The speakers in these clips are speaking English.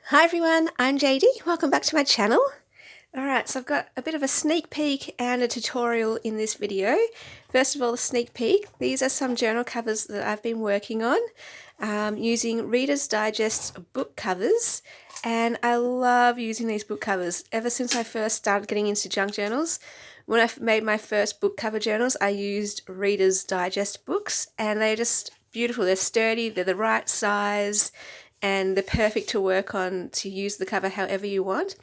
Hi everyone, I'm JD. Welcome back to my channel. Alright, so I've got a bit of a sneak peek and a tutorial in this video. First of all, the sneak peek. These are some journal covers that I've been working on using Reader's Digest book covers, and I love using these book covers. Ever since I first started getting into junk journals, when I made my first book cover journals, I used Reader's Digest books, and they're just beautiful. They're sturdy, they're the right size, and they're perfect to work on to use the cover however you want.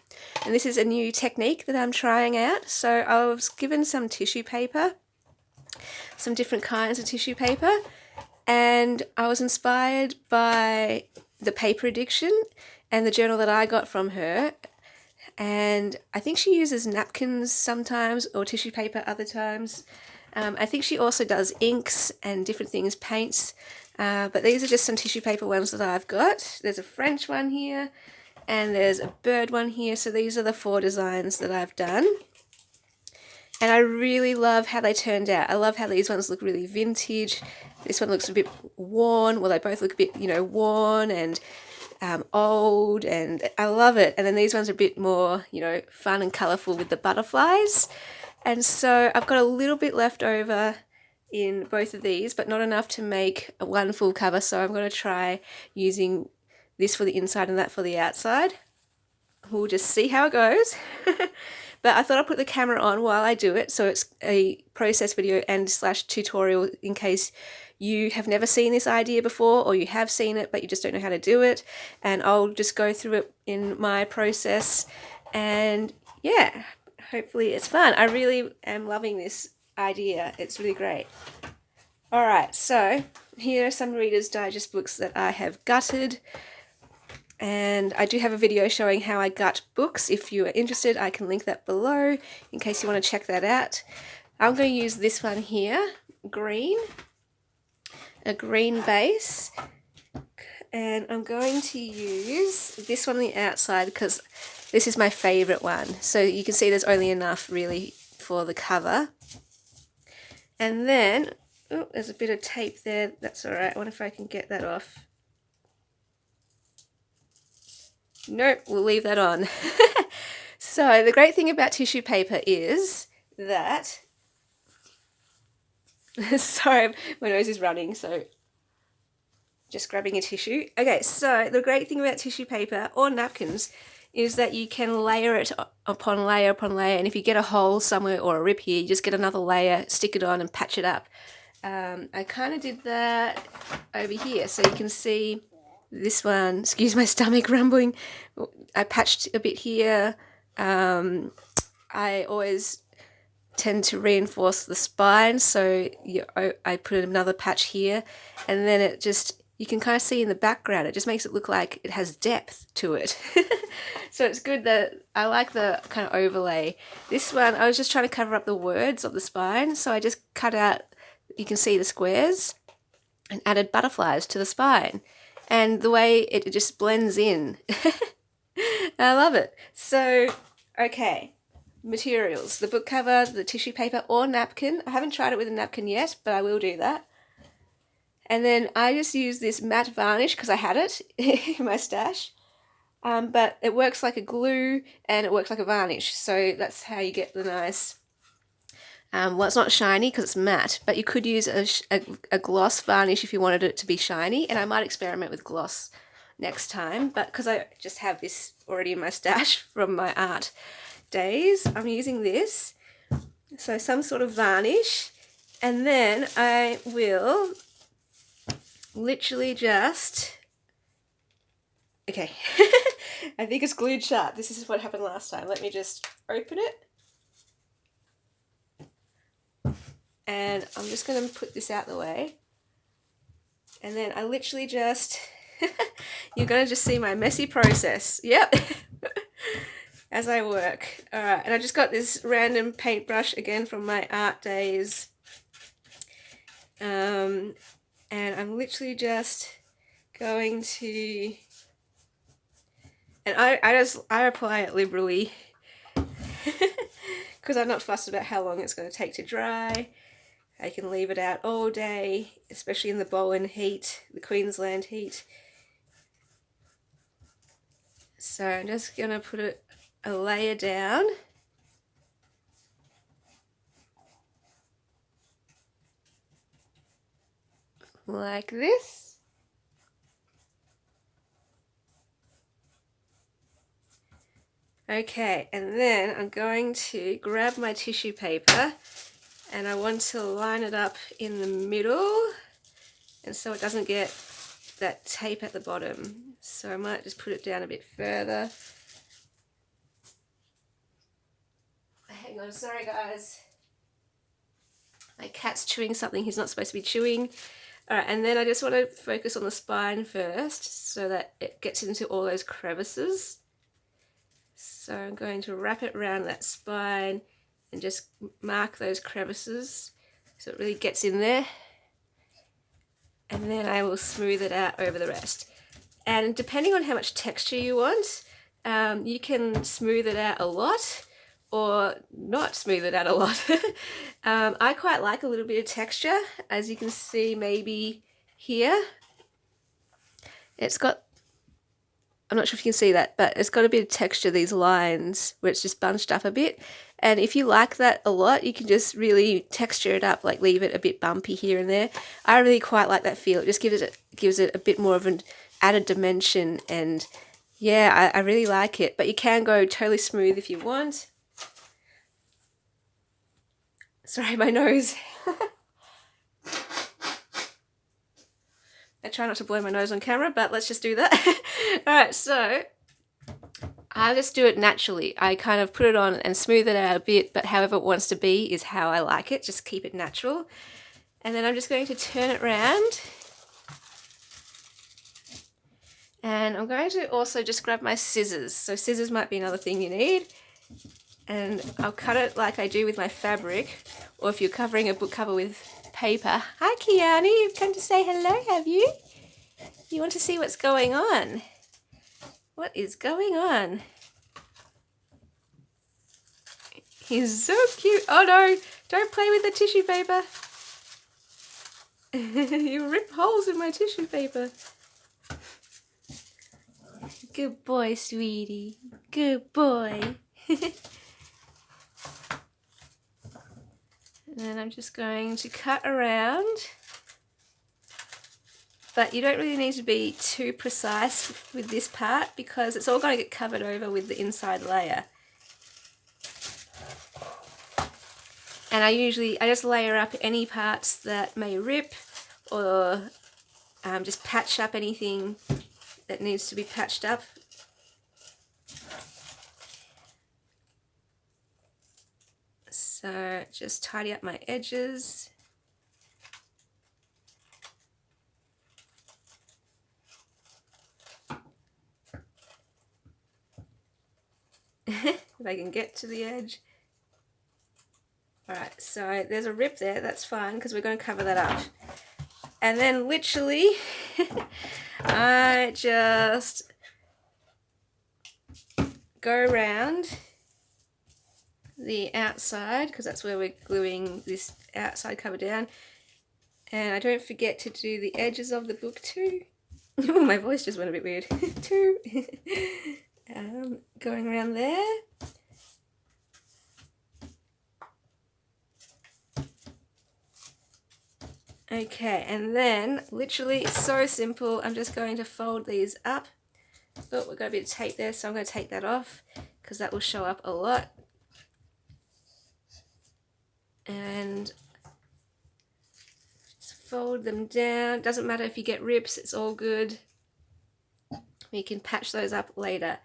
And this is a new technique that I'm trying out. So I was given some tissue paper, some different kinds of tissue paper, and I was inspired by the paper addiction and the journal that I got from her. And I think she uses napkins sometimes or tissue paper other times. I think she also does inks and different things, paints, but these are just some tissue paper ones that I've got. There's a French one here and there's a bird one here, so these are the 4 designs that I've done. And I really love how they turned out. I love how these ones look really vintage. This one looks a bit worn. Well, they both look a bit, worn and old, and I love it. And then these ones are a bit more, fun and colourful with the butterflies. And so I've got a little bit left over in both of these, but not enough to make one full cover, so I'm going to try using this for the inside and that for the outside. We'll just see how it goes. But I thought I'd put the camera on while I do it, so it's a process video and slash tutorial in case you have never seen this idea before, or you have seen it but you just don't know how to do it, and I'll just go through it in my process, and yeah, hopefully it's fun. I really am loving this idea. It's really great. Alright, so here are some Reader's Digest books that I have gutted. And I do have a video showing how I gut books. If you are interested, I can link that below in case you want to check that out. I'm going to use this one here, green, a green base, and I'm going to use this one on the outside because this is my favourite one. So you can see there's only enough really for the cover. And then, oh, there's a bit of tape there. That's alright. I wonder if I can get that off. Nope, we'll leave that on. So the great thing about tissue paper is that, sorry, my nose is running, so just grabbing a tissue. Okay, so the great thing about tissue paper or napkins is that you can layer it upon layer upon layer, and if you get a hole somewhere or a rip here, you just get another layer, stick it on and patch it up. I kind of did that over here, so you can see this one, excuse my stomach rumbling, I patched a bit here. I always tend to reinforce the spine, so I put another patch here, and then it just, you can kind of see in the background, it just makes it look like it has depth to it. So it's good that I like the kind of overlay. This one, I was just trying to cover up the words of the spine, so I just cut out, you can see the squares, and added butterflies to the spine. And the way it just blends in. I love it. So, okay, materials. The book cover, the tissue paper or napkin. I haven't tried it with a napkin yet, but I will do that. And then I just use this matte varnish because I had it in my stash. But it works like a glue and it works like a varnish. So that's how you get the nice... well, it's not shiny because it's matte, but you could use a gloss varnish if you wanted it to be shiny, and I might experiment with gloss next time, but because I just have this already in my stash from my art days, I'm using this. So some sort of varnish, and then I will literally just... Okay, I think it's glued shut. This is what happened last time. Let me just open it. And I'm just going to put this out the way. And then I literally just, you're going to just see my messy process. Yep. As I work. Alright, and I just got this random paintbrush again from my art days. And I'm literally just going to, and I apply it liberally. Because I'm not fussed about how long it's going to take to dry. I can leave it out all day, especially in the Bowen heat, the Queensland heat. So I'm just going to put a layer down. Like this. Okay, and then I'm going to grab my tissue paper and I want to line it up in the middle, and so it doesn't get that tape at the bottom. So I might just put it down a bit further. Hang on, sorry guys. My cat's chewing something he's not supposed to be chewing. Alright, and then I just want to focus on the spine first so that it gets into all those crevices. So I'm going to wrap it around that spine and just mark those crevices so it really gets in there. And then I will smooth it out over the rest. And depending on how much texture you want, you can smooth it out a lot or not smooth it out a lot. I quite like a little bit of texture, as you can see maybe here. It's got, I'm not sure if you can see that, but it's got a bit of texture, these lines, where it's just bunched up a bit. And if you like that a lot, you can just really texture it up, like leave it a bit bumpy here and there. I really quite like that feel. It just gives it a bit more of an added dimension, and yeah, I really like it. But you can go totally smooth if you want. Sorry, my nose. I try not to blow my nose on camera, but let's just do that. Alright, so I just do it naturally. I kind of put it on and smooth it out a bit, but however it wants to be is how I like it. Just keep it natural. And then I'm just going to turn it around. And I'm going to also just grab my scissors. So scissors might be another thing you need. And I'll cut it like I do with my fabric, or if you're covering a book cover with paper. Hi Kiani, you've come to say hello, have you? You want to see what's going on? What is going on? He's so cute. Oh no, don't play with the tissue paper. You rip holes in my tissue paper. Good boy, sweetie. Good boy. And then I'm just going to cut around. But you don't really need to be too precise with this part because it's all going to get covered over with the inside layer. And I just layer up any parts that may rip, or just patch up anything that needs to be patched up. So just tidy up my edges. If I can get to the edge. Alright, so there's a rip there, that's fine because we're going to cover that up. And then literally, I just go around the outside because that's where we're gluing this outside cover down. And I don't forget to do the edges of the book too. My voice just went a bit weird. Too. Going around there. Okay, and then literally it's so simple. I'm just going to fold these up. Oh, we've got a bit of tape there, so I'm going to take that off because that will show up a lot. And just fold them down. Doesn't matter if you get rips, it's all good. We can patch those up later.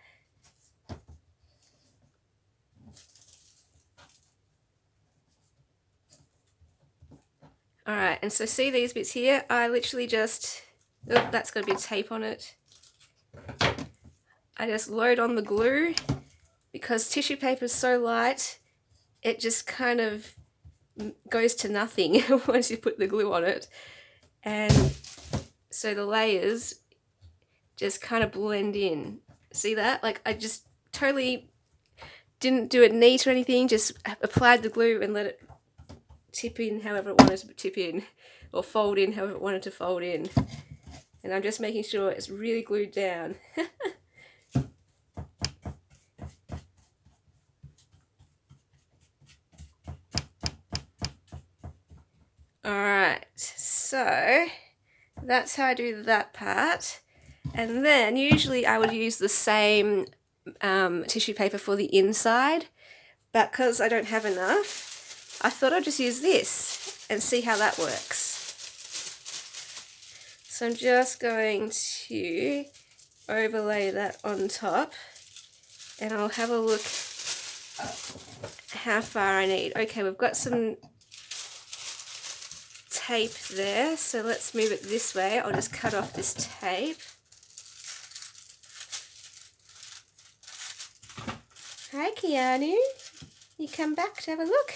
Alright, and so see these bits here? I literally just, oh, that's got a bit of tape on it. I just load on the glue because tissue paper is so light, it just kind of goes to nothing once you put the glue on it. And so the layers just kind of blend in. See that? Like I just totally didn't do it neat or anything, just applied the glue and let it tip in however it wanted to tip in, or fold in however it wanted to fold in. And I'm just making sure it's really glued down. Alright, so that's how I do that part. And then usually I would use the same tissue paper for the inside, but because I don't have enough, I thought I'd just use this and see how that works. So I'm just going to overlay that on top, and I'll have a look how far I need. Okay, we've got some tape there, so let's move it this way. I'll just cut off this tape. Hi Keanu, you come back to have a look?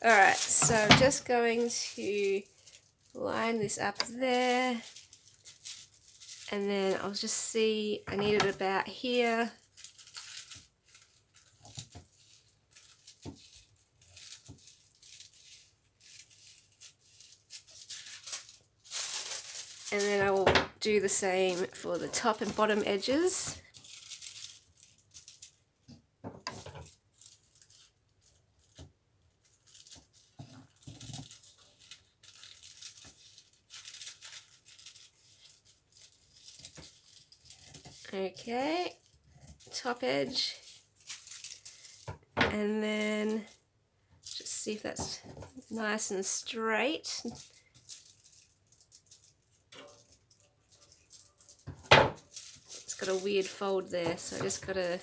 Alright, so I'm just going to line this up there, and then I'll just see, I need it about here. And then I will do the same for the top and bottom edges. Okay, top edge, and then just see if that's nice and straight. It's got a weird fold there, so I just gotta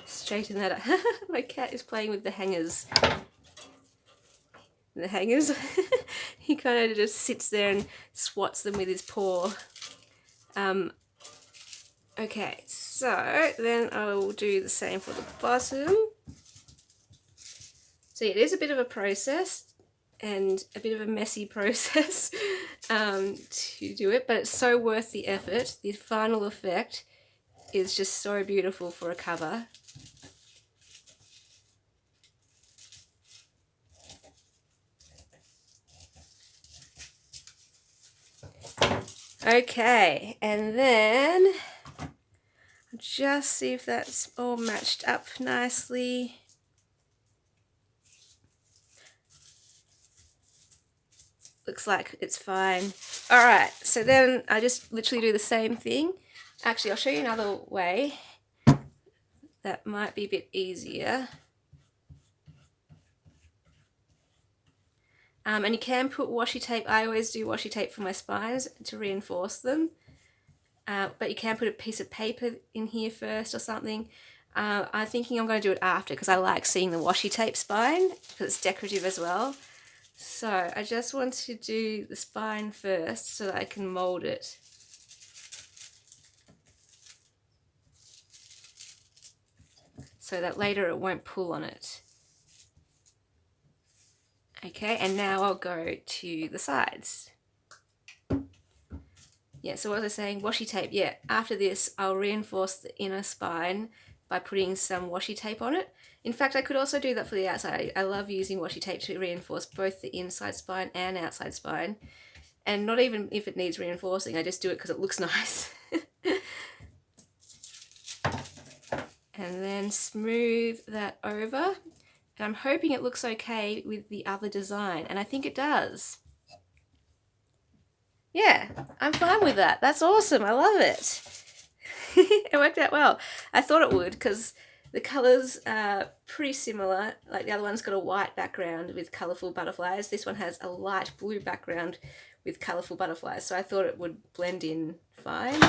straighten that up. My cat is playing with the hangers. The hangers. He kind of just sits there and swats them with his paw. Okay, so then I'll do the same for the bottom. So it is a bit of a process and a bit of a messy process to do it, but it's so worth the effort. The final effect is just so beautiful for a cover. Okay, and then just see if that's all matched up nicely. Looks like it's fine. Alright, so then I just literally do the same thing. Actually, I'll show you another way. That might be a bit easier. And you can put washi tape. I always do washi tape for my spines to reinforce them. But you can put a piece of paper in here first or something. I'm thinking I'm going to do it after because I like seeing the washi tape spine because it's decorative as well. So I just want to do the spine first so that I can mold it. So that later it won't pull on it. Okay, and now I'll go to the sides. Yeah, so what was I saying? Washi tape. Yeah, after this I'll reinforce the inner spine by putting some washi tape on it. In fact, I could also do that for the outside. I love using washi tape to reinforce both the inside spine and outside spine. And not even if it needs reinforcing, I just do it because it looks nice. And then smooth that over. And I'm hoping it looks okay with the other design, and I think it does. Yeah, I'm fine with that. That's awesome. I love it. It worked out well. I thought it would because the colours are pretty similar. Like the other one's got a white background with colourful butterflies. This one has a light blue background with colourful butterflies. So I thought it would blend in fine.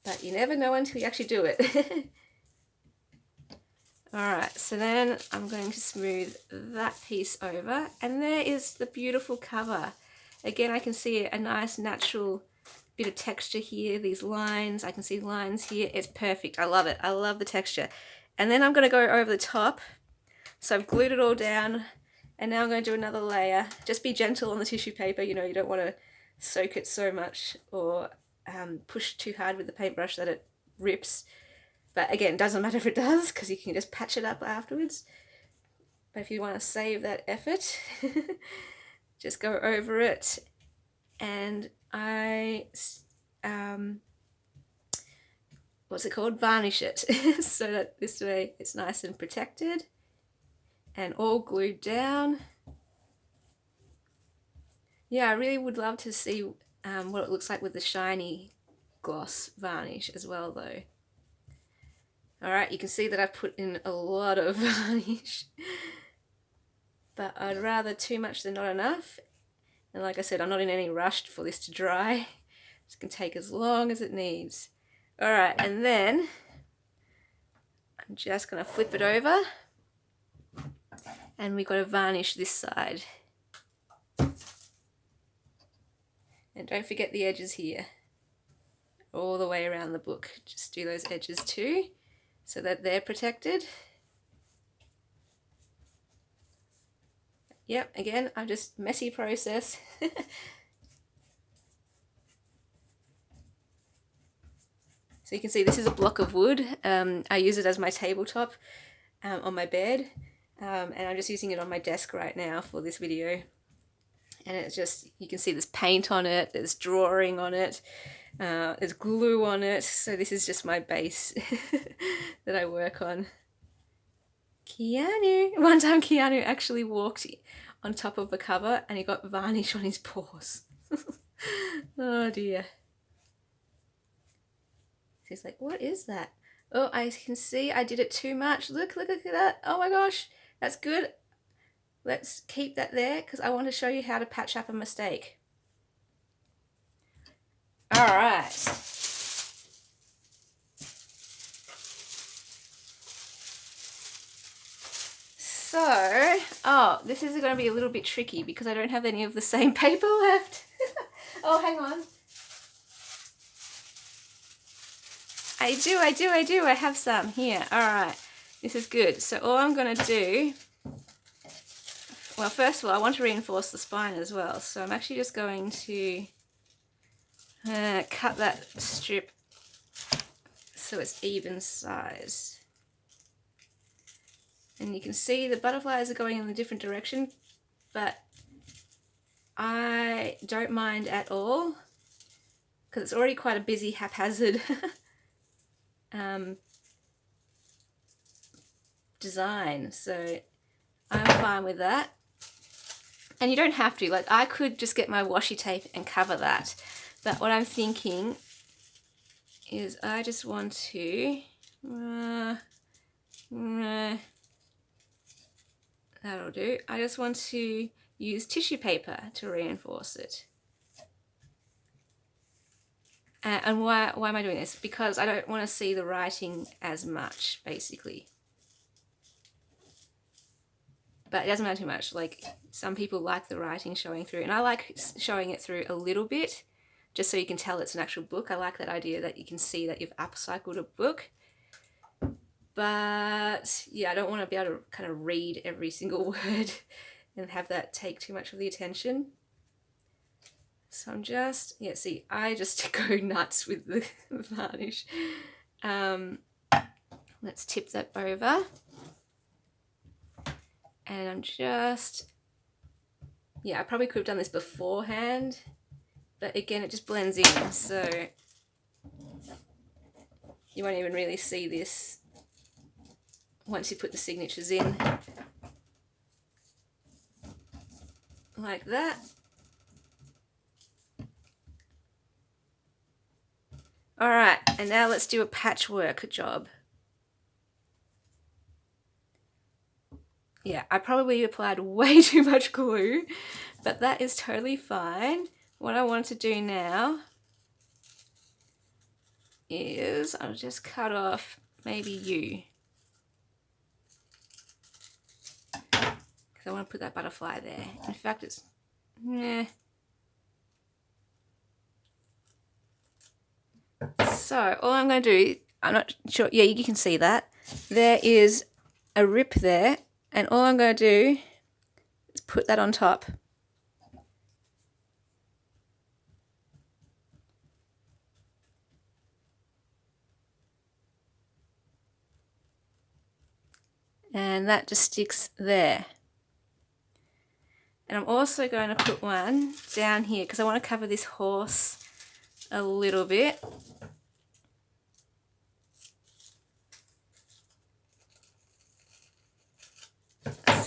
But you never know until you actually do it. Alright, so then I'm going to smooth that piece over, and there is the beautiful cover. Again, I can see a nice natural bit of texture here, these lines, I can see lines here, it's perfect, I love it, I love the texture. And then I'm going to go over the top, so I've glued it all down, and now I'm going to do another layer. Just be gentle on the tissue paper, you know, you don't want to soak it so much or push too hard with the paintbrush that it rips. But again, doesn't matter if it does because you can just patch it up afterwards. But if you want to save that effort, just go over it, and I, what's it called? Varnish it so that this way it's nice and protected. and all glued down. Yeah, I really would love to see what it looks like with the shiny gloss varnish as well though. Alright, you can see that I've put in a lot of varnish, but I'd rather too much than not enough. And like I said, I'm not in any rush for this to dry. It can take as long as it needs. Alright, and then I'm just going to flip it over, and we've got to varnish this side. And don't forget the edges here, all the way around the book. Just do those edges too, so that they're protected. Yep, again, I'm just messy process. So you can see this is a block of wood. I use it as my tabletop on my bed, and I'm just using it on my desk right now for this video. And it's just, you can see there's paint on it, there's drawing on it, there's glue on it. So this is just my base that I work on. Keanu! One time Keanu actually walked on top of the cover and he got varnish on his paws. Oh dear. He's like, what is that? Oh, I can see I did it too much. Look at that. Oh my gosh, that's good. Let's keep that there because I want to show you how to patch up a mistake. All right. So, oh, this is going to be a little bit tricky because I don't have any of the same paper left. Oh, hang on. I do. I have some here. All right. This is good. So all I'm going to do, well, first of all, I want to reinforce the spine as well. So I'm actually just going to cut that strip so it's even size. And you can see the butterflies are going in a different direction, but I don't mind at all because it's already quite a busy, haphazard design. So I'm fine with that. And you don't have to, like I could just get my washi tape and cover that. But what I'm thinking is I just want to, that'll do. I just want to use tissue paper to reinforce it. And why am I doing this? Because I don't want to see the writing as much, basically. But it doesn't matter too much. Like, some people like the writing showing through, and I like showing it through a little bit, just so you can tell it's an actual book. I like that idea that you can see that you've upcycled a book. But yeah, I don't want to be able to kind of read every single word and have that take too much of the attention. So I'm just, yeah, see, I just go nuts with the varnish. Let's tip that over. And I'm just, yeah, I probably could have done this beforehand, but again, it just blends in, so you won't even really see this once you put the signatures in. Like that. Alright, and now let's do a patchwork job. Yeah, I probably applied way too much glue, but that is totally fine. What I want to do now is I'll just cut off maybe you. Because I want to put that butterfly there. In fact, it's, So all I'm going to do, I'm not sure, yeah, you can see that. There is a rip there, and all I'm going to do is put that on top. And that just sticks there. And I'm also going to put one down here because I want to cover this horse a little bit.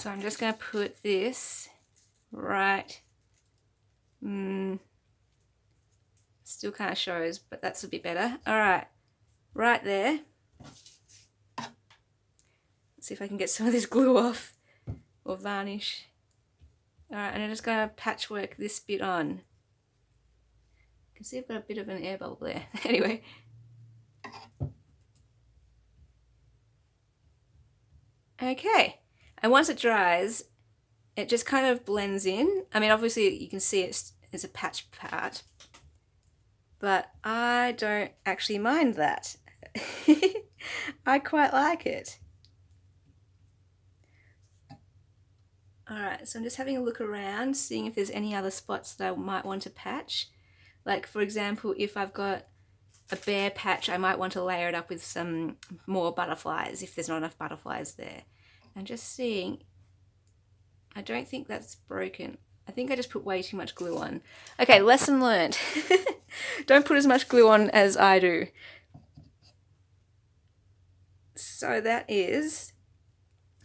So I'm just going to put this right, still kind of shows, but that's a bit better. All right, right there. Let's see if I can get some of this glue off or varnish. All right, and I'm just going to patchwork this bit on. You can see I've got a bit of an air bubble there. Anyway. Okay, and once it dries, it just kind of blends in. I mean, obviously you can see it's a patch part, but I don't actually mind that. I quite like it. Alright, so I'm just having a look around, seeing if there's any other spots that I might want to patch. Like, for example, if I've got a bare patch, I might want to layer it up with some more butterflies if there's not enough butterflies there. And just seeing, I don't think that's broken. I think I just put way too much glue on. Okay, lesson learned. Don't put as much glue on as I do. So that is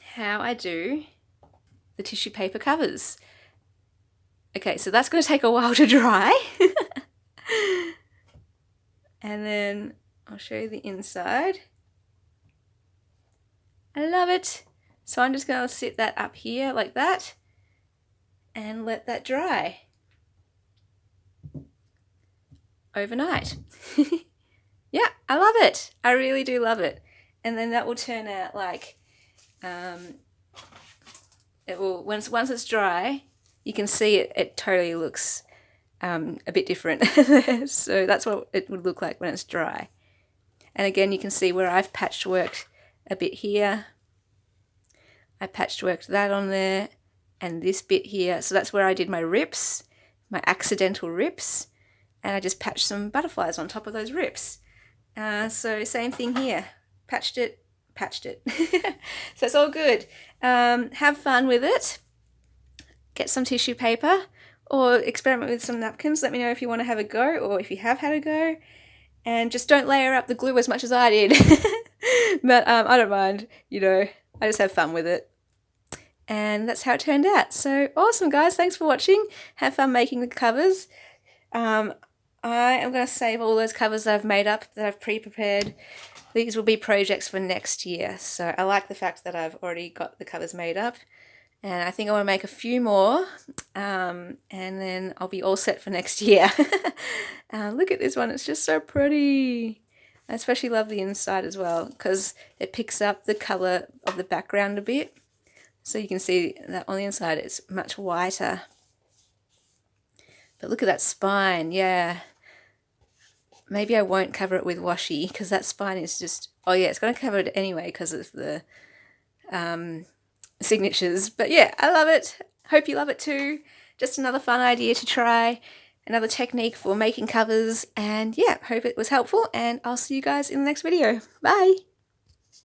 how I do the tissue paper covers. Okay, so that's going to take a while to dry. And then I'll show you the inside. I love it. So I'm just going to sit that up here like that and let that dry overnight. Yeah, I love it. I really do love it. And then that will turn out like, it will, once it's dry, you can see it totally looks a bit different. So that's what it would look like when it's dry. And again, you can see where I've patchworked a bit here. I patchworked that on there and this bit here. So that's where I did my rips, my accidental rips. And I just patched some butterflies on top of those rips. So same thing here. Patched it. So it's all good. Have fun with it. Get some tissue paper or experiment with some napkins. Let me know if you want to have a go or if you have had a go. And just don't layer up the glue as much as I did. But I don't mind, you know, I just have fun with it. And that's how it turned out. So awesome, guys. Thanks for watching. Have fun making the covers. I am going to save all those covers that I've made up, that I've pre-prepared. These will be projects for next year. So I like the fact that I've already got the covers made up. And I think I want to make a few more. And then I'll be all set for next year. Look at this one. It's just so pretty. I especially love the inside as well because it picks up the colour of the background a bit. So you can see that on the inside it's much whiter. But look at that spine, yeah. Maybe I won't cover it with washi because that spine is just, oh yeah, it's going to cover it anyway because of the signatures. But yeah, I love it. Hope you love it too. Just another fun idea to try. Another technique for making covers. And yeah, hope it was helpful and I'll see you guys in the next video. Bye!